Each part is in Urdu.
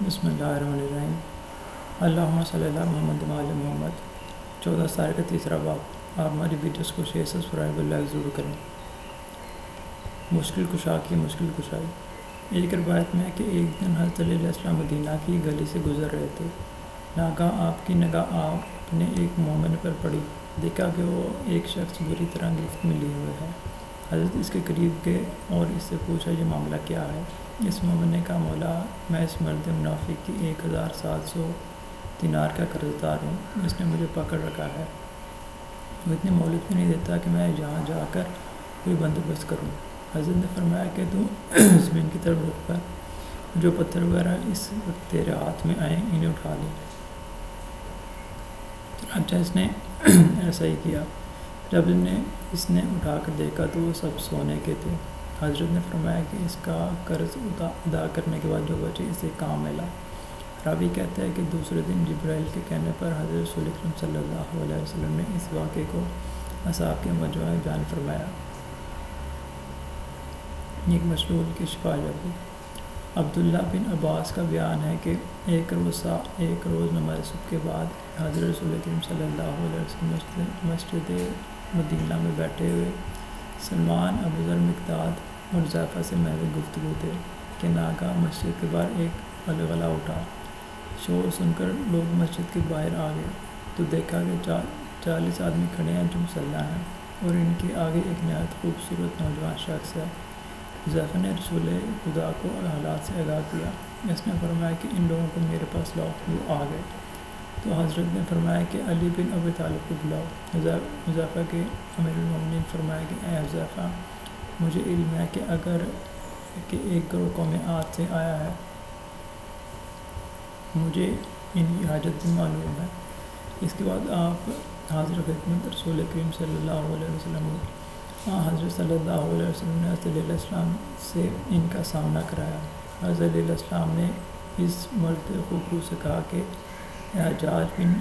بسم اللہ الرحمن الرحیم۔ اللہم صلی اللہ محمد وعلی محمد۔ 14 سال کا تیسرا باب۔ آپ ہماری ویڈیوز کو شیئر سبسکرائب اور لائک ضرور کریں۔ مشکل کشا کی مشکل کشائی۔ ایک روایت میں ہے کہ ایک دن حضرت علیہ السلام مدینہ کی گلی سے گزر رہے تھے۔ ناگہاں آپ کی نگاہ آپ نے ایک مومن پر پڑی۔ دیکھا کہ وہ ایک شخص بری طرح گرفت میں لیے ہوئے ہے۔ حضرت اس کے قریب گئے اور اس سے پوچھا یہ معاملہ کیا ہے؟ اس مومن نے کہا مولا میں اس مرد منافق کی 1700 دینار کا قرض دار ہوں، اس نے مجھے پکڑ رکھا ہے، وہ اتنی مہلت بھی نہیں دیتا کہ میں یہاں جا کر کوئی بندوبست کروں۔ حضرت نے فرمایا کہ تو زمین کی طرف رخ کر جو پتھر وغیرہ اس وقت تیرے ہاتھ میں آئیں انہیں اٹھا لے۔ چنانچہ اس نے ایسا ہی کیا۔ جب اس نے اٹھا کر دیکھا تو وہ سب سونے کے تھے۔ حضرت نے فرمایا کہ اس کا قرض ادا کرنے کے بعد جو بچے اسے کام میں لا۔ راوی کہتا ہے کہ دوسرے دن جبرائیل کے کہنے پر حضرت رسول اکرم صلی اللہ علیہ وسلم نے اس واقعے کو اصحاب کے مجمع میں بیان فرمایا۔ ایک مشلول کی شفا یابی۔ عبداللہ بن عباس کا بیان ہے کہ ایک روز نماز صبح کے بعد حضرت رسول اکرم صلی اللہ علیہ وسلم مسجد مدینہ میں بیٹھے ہوئے سلمان، ابو ذر، مقداد اور حذیفہ سے محض گفتگو تھے کہ ناگہاں مسجد کے باہر ایک غلغلہ اٹھا۔ شور سن کر لوگ مسجد کے باہر آ گئے تو دیکھا کہ 40 آدمی کھڑے ہیں جو مسلح ہیں اور ان کے آگے ایک نہایت خوبصورت نوجوان شخص ہے۔ حذیفہ نے رسول خدا کو حالات سے آگاہ کیا۔ اس نے فرمایا کہ ان لوگوں کو میرے پاس لاؤ۔ وہ آ گئے تو حضرت نے فرمایا کہ علی بن ابی طالب کو بلاؤ۔ حذیفہ کے امیر المومنین فرمایا کہ اے حذیفہ مجھے علم ہے کہ ایک گروہ قوم عاد سے آیا ہے، مجھے ان کی حاجت بھی معلوم ہے۔ اس کے بعد آپ حاضر خدمت رسول کریم صلی اللہ علیہ وسلم ہوئے۔ حضرت صلی اللہ علیہ وسلم نے حضرت علیہ السلام سے ان کا سامنا کرایا۔ حضرت علیہ السلام نے اس مرد خوبرو سے کہا کہ اعجاج بن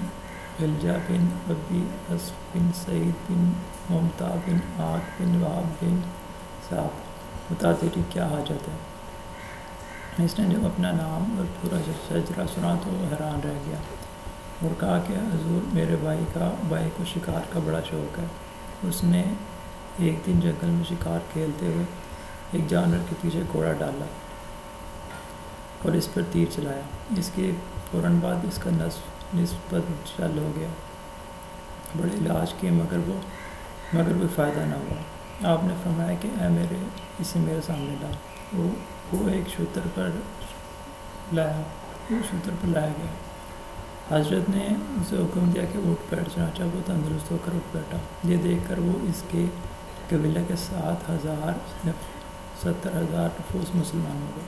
غلجہ بن ابی اسف بن سعید بن ممتع بن عاق بن وہب بن صاحب بتا تیری کیا حاجت ہے؟ اس نے جب اپنا نام اور پورا شجرہ سنا تو حیران رہ گیا اور کہا کہ حضور میرے بھائی کو شکار کا بڑا شوق ہے۔ اس نے ایک دن جنگل میں شکار کھیلتے ہوئے ایک جانور کے پیچھے گھوڑا ڈالا اور اس پر تیر چلایا۔ اس کے فوراً بعد اس کا نسبت چل ہو گیا۔ بڑے علاج کیے مگر کوئی فائدہ نہ ہوا۔ آپ نے فرمایا کہ اسے میرے سامنے لا۔ وہ ایک شتر پر لایا گیا۔ حضرت نے اسے حکم دیا کہ اٹھ بیٹھ، چنانچہ وہ تندرست ہو کر اٹھ بیٹھا۔ یہ دیکھ کر وہ اس کے قبیلہ کے 70,000 نفوس مسلمان ہو گئے۔